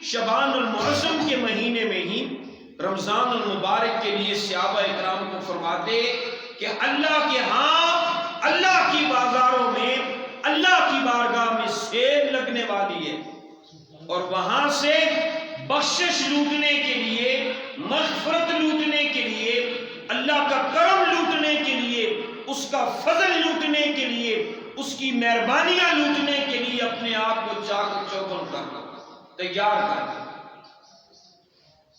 شعبان المعظم کے مہینے میں ہی رمضان المبارک کے لیے صحابہ اکرام کو فرماتے کہ اللہ کے ہاں اللہ کی بازاروں میں اللہ کی بارگاہ میں سیل لگنے والی ہے، اور وہاں سے بخشش لوٹنے کے لیے، مغفرت لوٹنے کے لیے، اللہ کا کرم لوٹنے کے لیے، اس کا فضل لوٹنے کے لیے، اس کی مہربانیاں لوٹنے کے لیے اپنے آپ کو چاق چوبند کرنا، تیار کرنا۔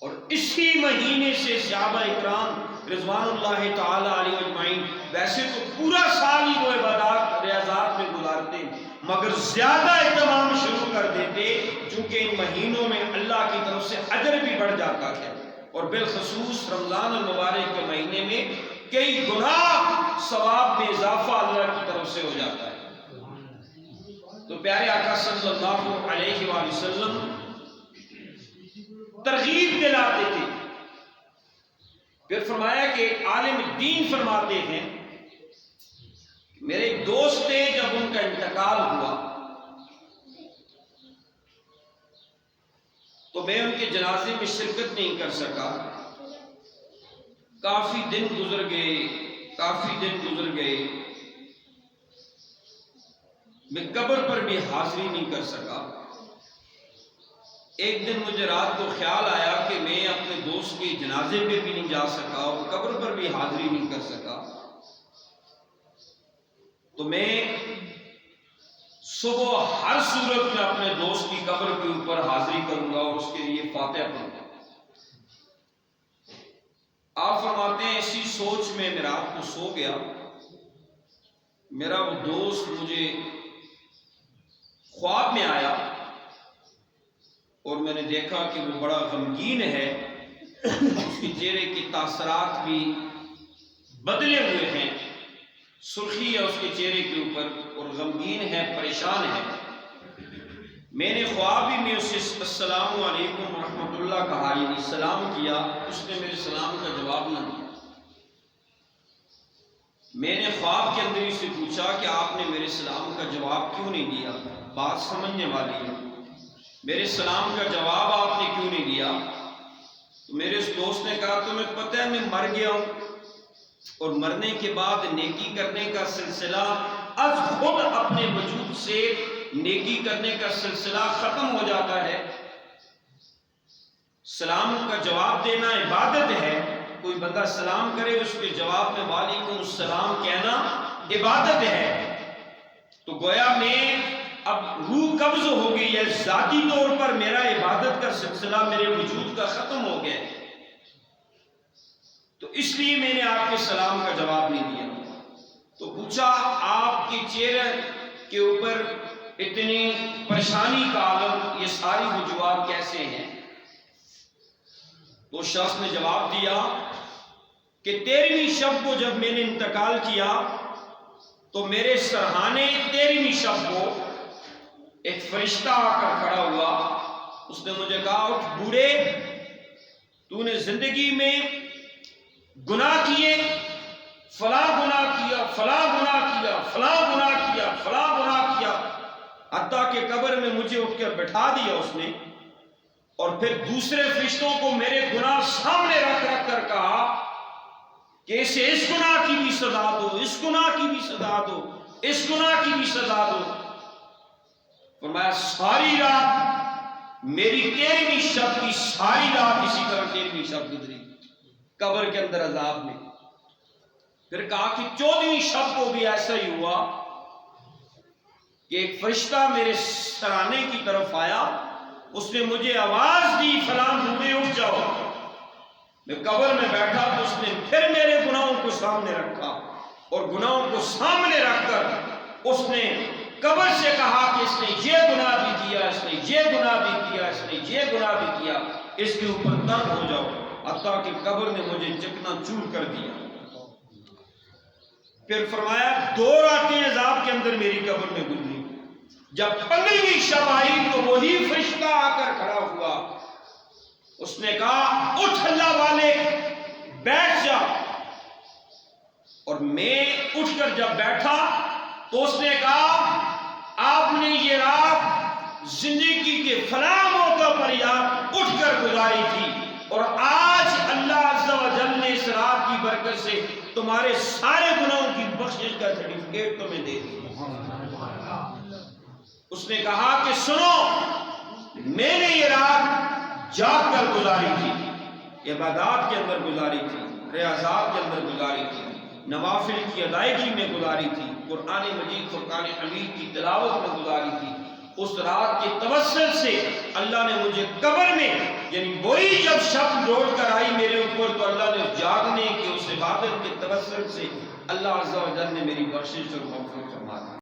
اور اسی مہینے سے صحابہ اکرام رضوان اللہ تعالی علیہ اجمعین ویسے تو پورا سال ہی وہ عبادات ریاضات میں گزارتے، مگر زیادہ اہتمام شروع کر دیتے، چونکہ ان مہینوں میں اللہ کی طرف سے اجر بھی بڑھ جاتا ہے، اور بالخصوص رمضان المبارک کے مہینے میں کئی گناہ ثواب میں اضافہ اللہ کی طرف سے ہو جاتا ہے۔ تو پیارے آقا صلی اللہ علیہ وآلہ وسلم ترغیب دلاتے تھے۔ پھر فرمایا کہ عالم دین فرماتے ہیں، میرے ایک دوست تھے، جب ان کا انتقال ہوا تو میں ان کے جنازے میں شرکت نہیں کر سکا۔ کافی دن گزر گئے، میں قبر پر بھی حاضری نہیں کر سکا۔ ایک دن مجھے رات کو خیال آیا کہ میں اپنے دوست کے جنازے پہ بھی نہیں جا سکا اور قبر پر بھی حاضری نہیں کر سکا، تو میں صبح ہر صورت میں اپنے دوست کی قبر کے اوپر حاضری کروں گا اور اس کے لیے فاتحہ پڑھوں گا۔ آپ فرماتے ہیں اسی سوچ میں میں رات کو سو گیا، میرا وہ دوست مجھے خواب میں آیا اور میں نے دیکھا کہ وہ بڑا غمگین ہے، اس کے چہرے کے تاثرات بھی بدلے ہوئے ہیں، سرخی ہے اس کے چہرے کے اوپر اور غمگین ہے، پریشان ہے۔ میں نے خوابی میں اسے السلام علیکم ورحمۃ اللہ کہا، یعنی سلام کیا، اس نے میرے سلام کا جواب نہ دیا۔ میں نے خواب کے اندر ہی سے پوچھا کہ آپ نے میرے سلام کا جواب کیوں نہیں دیا؟ بات سمجھنے والی ہے، میرے سلام کا جواب آپ نے کیوں نہیں دیا؟ تو میرے اس دوست نے کہا تمہیں پتہ ہے میں مر گیا ہوں، اور مرنے کے بعد نیکی کرنے کا سلسلہ از خود اپنے وجود سے نیکی کرنے کا سلسلہ ختم ہو جاتا ہے۔ سلام کا جواب دینا عبادت ہے، کوئی بندہ سلام کرے اس کے جواب میں وعلیکم السلام کہنا عبادت ہے۔ تو گویا میں اب روح قبض ہو گئی ہے، ذاتی طور پر میرا عبادت کا سلسلہ میرے وجود کا ختم ہو گیا، تو اس لیے میں نے آپ کے سلام کا جواب نہیں دیا۔ تو پوچھا آپ کے چہرے کے اوپر اتنی پریشانی کا عالم، یہ ساری وجوہات کیسے ہیں؟ تو شخص نے جواب دیا کہ 13ویں شب کو جب میں نے انتقال کیا تو میرے سرہانے 13ویں شب کو ایک فرشتہ آ کر کھڑا ہوا، اس نے مجھے کہا اٹھ بوڑھے، تو نے زندگی میں گناہ کیے، فلاں گناہ کیا، فلاں گناہ کیا، فلاں گناہ کیا، فلاں گناہ کیا، حتیٰ کہ قبر میں مجھے اٹھ کر بٹھا دیا اس نے، اور پھر دوسرے فرشتوں کو میرے گناہ سامنے رکھ کر کہا کہ اسے اس گناہ کی بھی سزا دو، اس گناہ کی بھی سزا دو، اس گناہ کی بھی سزا دو۔ فرمایا ساری رات میری 13ویں شب کی ساری رات اسی طرح 13ویں شب گزری قبر کے اندر عذاب میں۔ پھر کہا کہ 14ویں شب کو بھی ایسا ہی ہوا کہ ایک فرشتہ میرے سرانے کی طرف آیا، اس نے مجھے آواز دی فلاں بوڑھے اٹھ جاؤ۔ میں قبر میں بیٹھا تو اس نے پھر میرے گناہوں کو سامنے رکھا، اور گناہوں کو سامنے رکھ کر اس نے قبر سے کہا کہ اس نے یہ گناہ بھی کیا، اس نے یہ گناہ بھی کیا، اس نے یہ گناہ بھی کیا، اس کے اوپر ترک ہو جاؤ، حتیٰ کہ قبر نے مجھے چکنا چور کر دیا۔ پھر فرمایا 2 راتیں عذاب کے اندر میری قبر میں گزری۔ جب 15ویں شب آئی تو وہی فرشتہ آ کر کھڑا ہوا، اس نے کہا اٹھ اللہ والے بیٹھ جا، اور میں اٹھ کر جب بیٹھا تو اس نے کہا آپ نے یہ رات زندگی کے فلاں موقع پر یا کر گزاری تھی، اور آج اللہ عز و جل نے اس رات کی برکت سے تمہارے سارے گناہوں کی بخشش کا سرٹیفکیٹ تمہیں دے دیا۔ اس نے کہا کہ سنو، میں نے یہ رات جاگ کر گزاری تھی، عبادات کے اندر گزاری تھی، ریاضات کے اندر گزاری تھی، نوافل کی ادائیگی میں گزاری تھی، قرآن مجید فرقان حمید کی تلاوت میں گزاری تھی۔ اس رات کے توسل سے اللہ نے مجھے قبر میں، یعنی وہی جب شب لوٹ کر آئی میرے اوپر، تو اللہ نے جاگنے کے اس عبادت کے توسل سے اللہ عز و جل نے میری بخشش اور مغفرت فرما دی۔